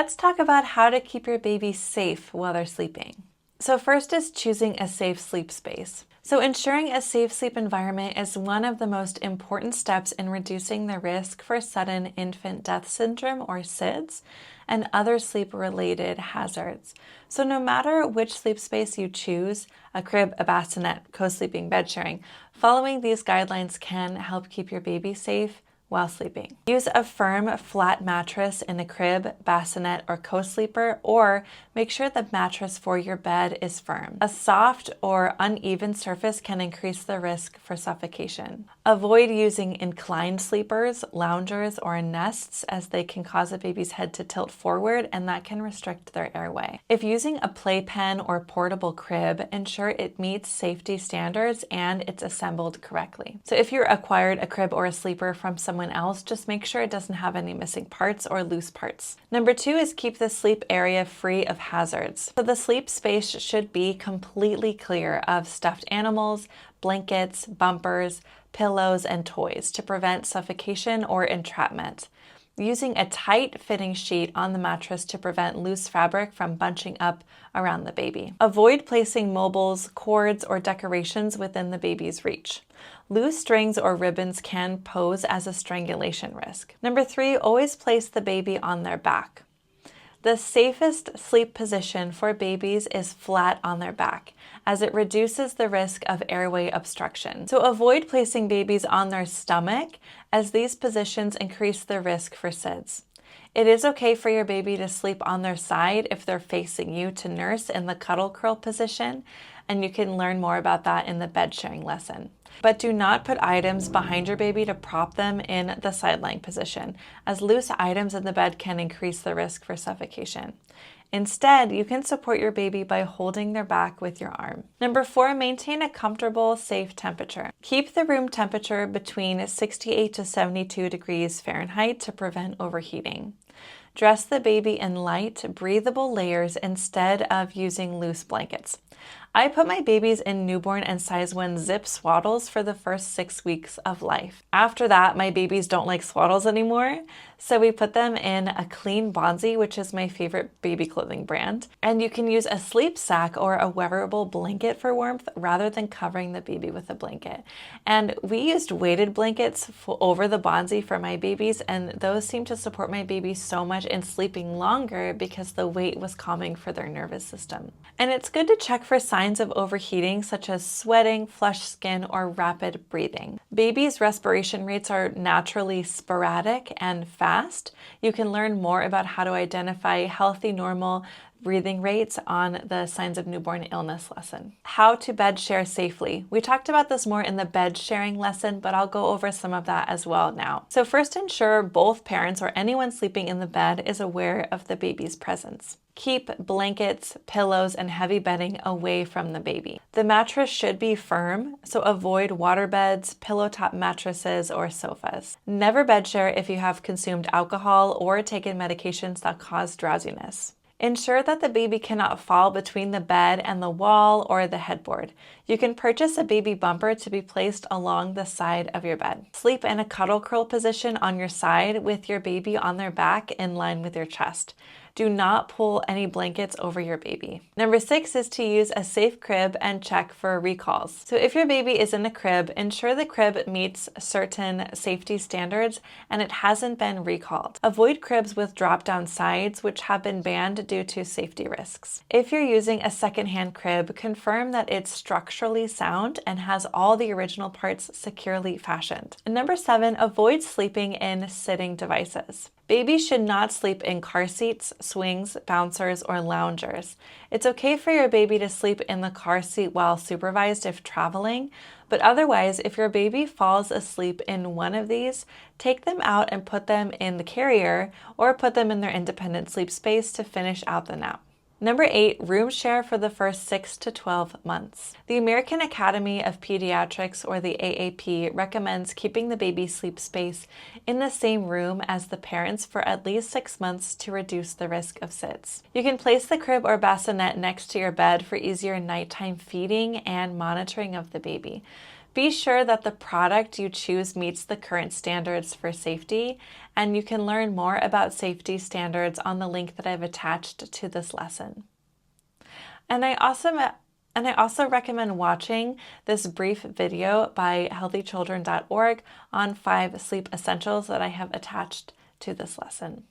Let's talk about how to keep your baby safe while they're sleeping. So first is choosing a safe sleep space. So ensuring a safe sleep environment is one of the most important steps in reducing the risk for sudden infant death syndrome, or SIDS, and other sleep-related hazards. So no matter which sleep space you choose, a crib, a bassinet, co-sleeping, bed sharing, following these guidelines can help keep your baby safe while sleeping. Use a firm, flat mattress in a crib, bassinet, or co-sleeper, or make sure the mattress for your bed is firm. A soft or uneven surface can increase the risk for suffocation. Avoid using inclined sleepers, loungers, or nests, as they can cause a baby's head to tilt forward, and that can restrict their airway. If using a playpen or portable crib, ensure it meets safety standards and it's assembled correctly. So if you acquired a crib or a sleeper from someone else, just make sure it doesn't have any missing parts or loose parts. Number 2 is keep the sleep area free of hazards. So the sleep space should be completely clear of stuffed animals, blankets, bumpers, pillows, and toys to prevent suffocation or entrapment. Using a tight-fitting sheet on the mattress to prevent loose fabric from bunching up around the baby. Avoid placing mobiles, cords, or decorations within the baby's reach. Loose strings or ribbons can pose as a strangulation risk. Number 3, always place the baby on their back. The safest sleep position for babies is flat on their back, as it reduces the risk of airway obstruction. So avoid placing babies on their stomach, as these positions increase the risk for SIDS. It is okay for your baby to sleep on their side if they're facing you to nurse in the cuddle curl position, and you can learn more about that in the bed sharing lesson. But do not put items behind your baby to prop them in the side lying position, as loose items in the bed can increase the risk for suffocation. Instead, you can support your baby by holding their back with your arm. Number 4, maintain a comfortable, safe temperature. Keep the room temperature between 68 to 72 degrees Fahrenheit to prevent overheating. Dress the baby in light, breathable layers instead of using loose blankets. I put my babies in newborn and size 1 zip swaddles for the first 6 weeks of life. After that, my babies don't like swaddles anymore, so we put them in a clean Bonzi, which is my favorite baby clothing brand. And you can use a sleep sack or a wearable blanket for warmth rather than covering the baby with a blanket. And we used weighted blankets over the Bonzi for my babies, and those seem to support my babies so much in sleeping longer because the weight was calming for their nervous system. And it's good to check for signs of overheating, such as sweating, flushed skin, or rapid breathing. Babies' respiration rates are naturally sporadic and fast. You can learn more about how to identify healthy, normal breathing rates on the signs of newborn illness lesson. How to bed share safely. We talked about this more in the bed sharing lesson, but I'll go over some of that as well now. So first, ensure both parents or anyone sleeping in the bed is aware of the baby's presence. Keep blankets, pillows, and heavy bedding away from the baby. The mattress should be firm, so avoid water beds, pillow top mattresses, or sofas. Never bed share if you have consumed alcohol or taken medications that cause drowsiness. Ensure that the baby cannot fall between the bed and the wall or the headboard. You can purchase a baby bumper to be placed along the side of your bed. Sleep in a cuddle curl position on your side with your baby on their back in line with your chest. Do not pull any blankets over your baby. Number 6 is to use a safe crib and check for recalls. So if your baby is in a crib, ensure the crib meets certain safety standards and it hasn't been recalled. Avoid cribs with drop-down sides, which have been banned due to safety risks. If you're using a secondhand crib, confirm that it's structurally sound and has all the original parts securely fashioned. And number 7, avoid sleeping in sitting devices. Babies should not sleep in car seats, swings, bouncers, or loungers. It's okay for your baby to sleep in the car seat while supervised if traveling, but otherwise, if your baby falls asleep in one of these, take them out and put them in the carrier or put them in their independent sleep space to finish out the nap. Number 8, room share for the first 6 to 12 months. The American Academy of Pediatrics, or the AAP, recommends keeping the baby's sleep space in the same room as the parents for at least 6 months to reduce the risk of SIDS. You can place the crib or bassinet next to your bed for easier nighttime feeding and monitoring of the baby. Be sure that the product you choose meets the current standards for safety, and you can learn more about safety standards on the link that I've attached to this lesson. And I also recommend watching this brief video by healthychildren.org on 5 sleep essentials that I have attached to this lesson.